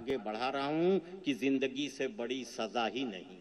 आगे बढ़ा रहा हूं कि जिंदगी से बड़ी सजा ही नहीं,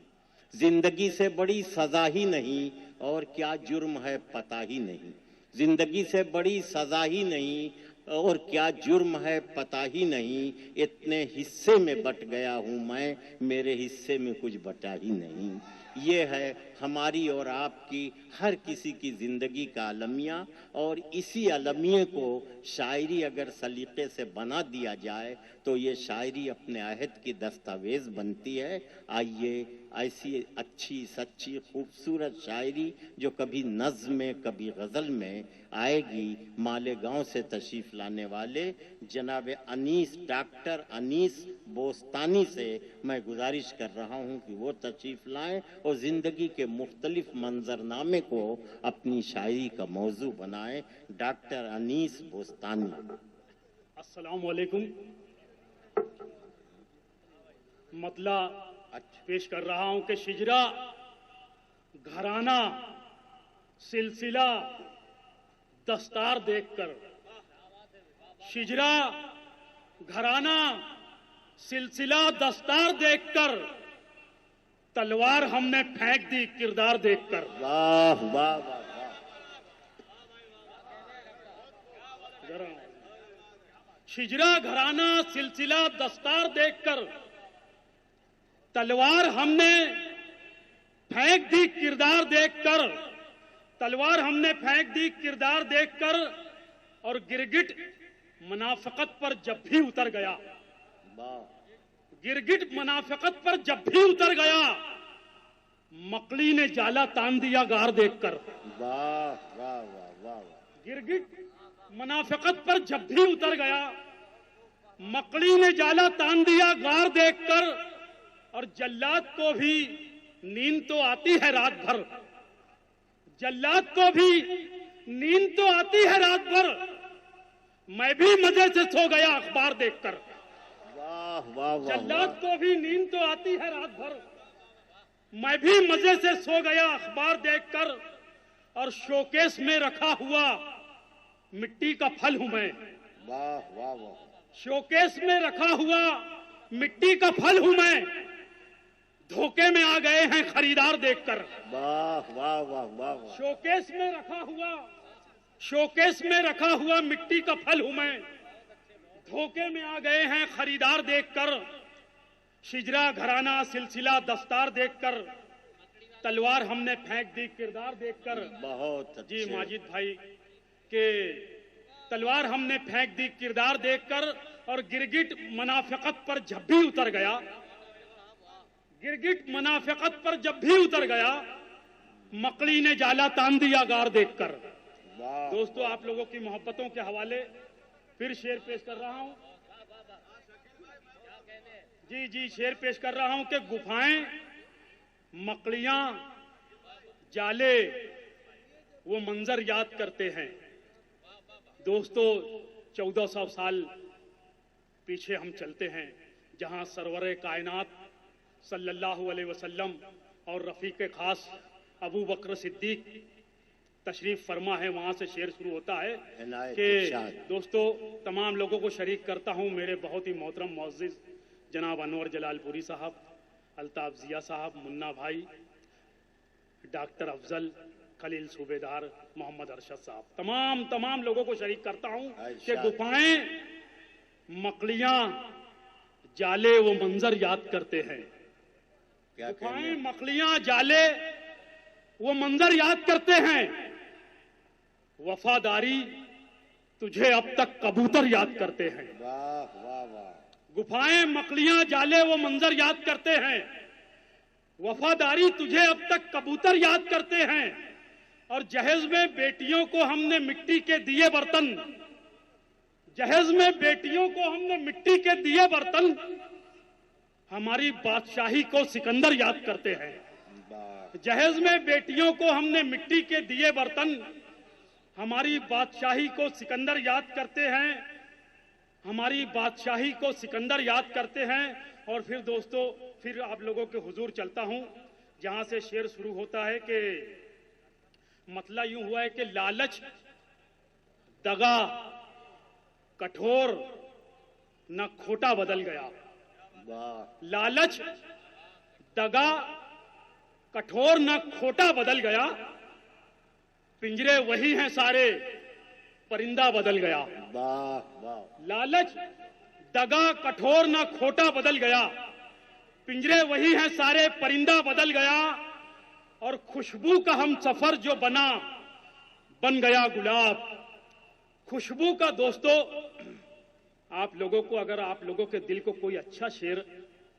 जिंदगी से बड़ी सजा ही नहीं, और क्या जुर्म है पता ही नहीं। जिंदगी से बड़ी सजा ही नहीं, और क्या जुर्म है पता ही नहीं। इतने हिस्से में बट गया हूं मैं, मेरे हिस्से में कुछ बटा ही नहीं। ये है हमारी और आपकी हर किसी की जिंदगी का अलमिया, और इसी अलमिये को शायरी अगर सलीके से बना दिया जाए तो ये शायरी अपने अहद की दस्तावेज बनती है। आइए ऐसी अच्छी सच्ची खूबसूरत शायरी जो कभी नज़्म में कभी गज़ल में आएगी, मालेगांव से तशरीफ लाने वाले जनाब अनीस, डॉक्टर अनीस बोस्तानी से मैं गुजारिश कर रहा हूं कि वो तशरीफ लाएं और जिंदगी के मुख्तलिफ मंजरनामे को अपनी शायरी का मौजू बनाएं। डॉक्टर अनीस बोस्तानी। अस्सलाम वालेकुम। मतला पेश कर रहा हूं कि शिजरा घराना सिलसिला दस्तार देखकर, शिजरा घराना सिलसिला दस्तार देखकर, तलवार हमने फेंक दी किरदार देखकर। वाह वाह वाह। शिजरा घराना सिलसिला दस्तार देखकर, तलवार हमने फेंक दी किरदार देखकर, तलवार हमने फेंक दी किरदार देखकर, और गिरगिट मुनाफिकत पर जब भी उतर गया, गिरगिट मुनाफिकत पर जब भी उतर गया, मकड़ी ने जाला तान दिया गार देखकर। वाह वाह वाह वाह। गिरगिट मुनाफिकत पर जब भी उतर गया, मकड़ी ने जाला तान दिया गार देखकर, और जल्लाद को भी नींद तो आती है रात भर, जल्लाद को भी नींद तो आती है रात भर, मैं भी मजे से सो गया अखबार देखकर। वाह वाह वाह। जल्लाद को भी नींद तो आती है रात भर, मैं भी मजे से सो गया अखबार देखकर, और शोकेस में रखा हुआ मिट्टी का फल हूं मैं। वाह वाह वाह। शोकेस में रखा हुआ मिट्टी का फल हूं मैं, धोखे में आ गए हैं खरीदार देखकर। वाह वाह वाह वाह। शोकेस में रखा हुआ, शोकेस में रखा हुआ मिट्टी का फल हूं मैं, धोखे में आ गए हैं खरीदार देखकर। शिजरा घराना सिलसिला दस्तार देखकर, तलवार हमने फेंक दी किरदार देखकर। बहुत जी माजिद भाई के तलवार हमने फेंक दी किरदार देखकर, और गिरगिट मुनाफिकत पर जब भी उतर गया, गिरगिट मुनाफिकत पर जब भी उतर गया, मकड़ी ने जाला तान दिया गार देखकर। दोस्तों, आप लोगों की मोहब्बतों के हवाले फिर शेर पेश कर रहा हूं। जी जी, शेर पेश कर रहा हूं कि गुफाएं, मकड़ियां, जाले वो मंजर याद करते हैं। दोस्तों, 1400 साल पीछे हम चलते हैं, जहां सरवरे कायनात सल्लल्लाहु अलैहि वसल्लम और रफीक खास अबू बकर सिद्दीक तशरीफ फरमा है। वहां से शेर शुरू होता है कि दोस्तों, तमाम लोगों को शरीक करता हूं, मेरे बहुत ही मोहतरम मुअज़्ज़िज़ जनाब अनवर जलालपुरी साहब, अल्ताफ जिया साहब, मुन्ना भाई, डॉक्टर अफजल, खलील सूबेदार, मोहम्मद अरशद साहब, तमाम लोगों को शरीक करता हूं कि गुफाएं, मकड़ियां, जाले वो मंजर याद करते हैं। गुफाएं, मकड़ियां, जाले वो मंजर याद करते हैं, वफादारी तुझे अब तक कबूतर याद करते हैं। वाह वाह वाह। गुफाएं, मकड़ियां, जाले वो मंजर याद करते हैं, वफादारी तुझे अब तक कबूतर याद करते हैं, और जहेज में बेटियों को हमने मिट्टी के दिए बर्तन, जहेज में बेटियों को हमने मिट्टी के दिए बर्तन, हमारी बादशाही को सिकंदर याद करते हैं। जहेज में बेटियों को हमने मिट्टी के दिए बर्तन, हमारी बादशाही को सिकंदर याद करते हैं, हमारी बादशाही को सिकंदर याद करते हैं। और फिर दोस्तों, फिर आप लोगों के हुजूर चलता हूं, जहां से शेर शुरू होता है कि मतला यूं हुआ है कि लालच, दगा, कठोर, न खोटा बदल गया, वाह लालच दगा कठोर न खोटा बदल गया, पिंजरे वही हैं सारे परिंदा बदल गया। वाह वाह लालच दगा कठोर न खोटा बदल गया, पिंजरे वही हैं सारे परिंदा बदल गया, और खुशबू का हम सफर जो बन गया गुलाब। खुशबू का दोस्तों, आप लोगों को, अगर आप लोगों के दिल को कोई अच्छा शेर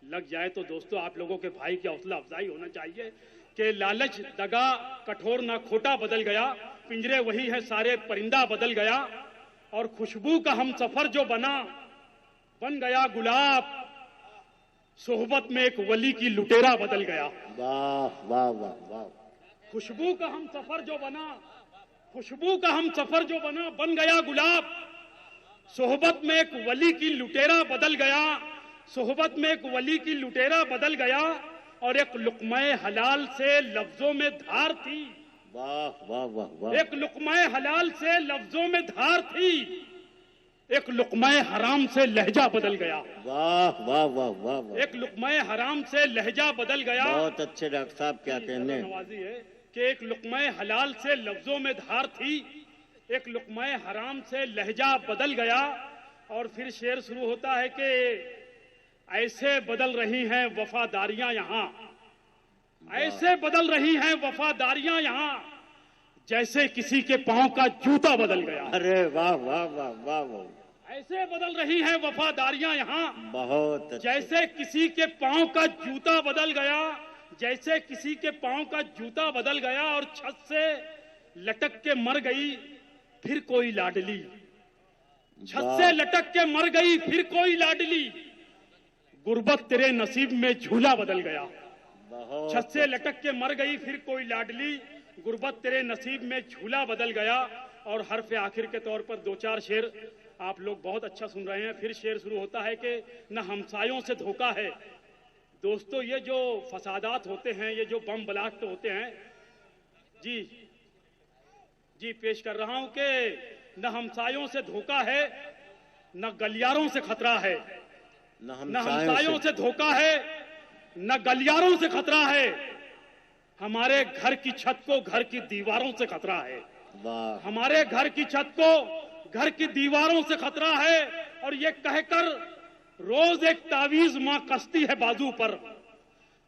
लग जाए तो दोस्तों आप लोगों के भाई की हौसला अफजाई होना चाहिए कि लालच दगा कठोर ना खोटा बदल गया, पिंजरे वही है सारे परिंदा बदल गया, और खुशबू का हम सफर जो बन गया गुलाब, सोहबत में एक वली की लुटेरा बदल गया। वाह वाह वाह वाह। खुशबू का हम सफर जो बन गया गुलाब, सोहबत में एक वली की लुटेरा बदल गया, सोहबत में एक वली की लुटेरा बदल गया, और एक लुक़्मे हलाल से लफ्जों में धार थी। वाह वाह वाह वाह। एक लुक़्मे हलाल से लफ्जों में धार थी, एक लुक़्मे हराम से लहजा बदल गया। वाह वाह वाह वाह वाह। एक लुक़्मे हराम से लहजा बदल गया। बहुत अच्छे डॉक्टर साहब, क्या कहने। नवाजी है कि एक लुक़्मे हलाल से लफ्जों में धार थी, एक लुक़्मे हराम से लहजा बदल गया, और फिर शेर शुरू होता है कि ऐसे बदल रही हैं वफादारियां यहां, ऐसे बदल रही हैं वफादारियां यहां, जैसे किसी के पांव का जूता बदल गया। अरे वाह वाह वाह वाह वाह। ऐसे बदल रही हैं वफादारियां यहां, बहुत अच्छे। जैसे किसी के पांव का जूता बदल गया, जैसे किसी के पांव का जूता बदल गया, और छत से लटक के मर गई फिर कोई लाडली, छत से लटक के मर गई फिर कोई लाडली, गुर्बत तेरे नसीब में झूला बदल गया। बहुत छत से लटक के मर गई फिर कोई लाडली, गुर्बत तेरे नसीब में झूला बदल गया। और हरफ आखिर के तौर पर दो चार शेर आप लोग बहुत अच्छा सुन रहे हैं। फिर शेर शुरू होता है कि न हमसायों से धोखा है। दोस्तों, ये जो फसादात होते हैं, ये जो बम ब्लास्ट होते हैं, जी पेश कर रहा हूं कि न हमसायों से धोखा है, न गलियारों से खतरा है, न हमसायों से धोखा है, न गलियारों से खतरा है, हमारे घर की छत को घर की दीवारों से खतरा है। वाह। हमारे घर की छत को घर की दीवारों से खतरा है, और ये कहकर रोज एक तावीज मां कसती है बाजू पर,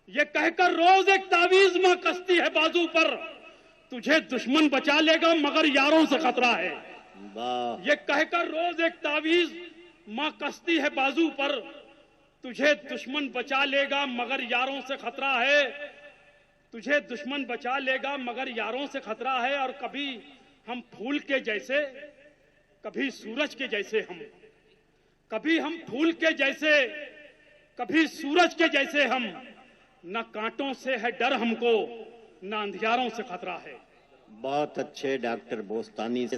ये कहकर रोज एक तावीज मां कसती है बाजू पर, तुझे दुश्मन बचा लेगा मगर यारों से खतरा है। वाह। ये कहकर रोज एक तावीज मां कसती है बाजू पर, तुझे दुश्मन बचा लेगा मगर यारों से खतरा है, तुझे दुश्मन बचा लेगा मगर यारों से खतरा है। और कभी हम फूल के जैसे, कभी सूरज के जैसे, कभी हम फूल के जैसे, कभी सूरज के जैसे हम, न कांटों से है डर हमको, न अंधियारों से खतरा है। बहुत अच्छे डॉक्टर बोस्तानी से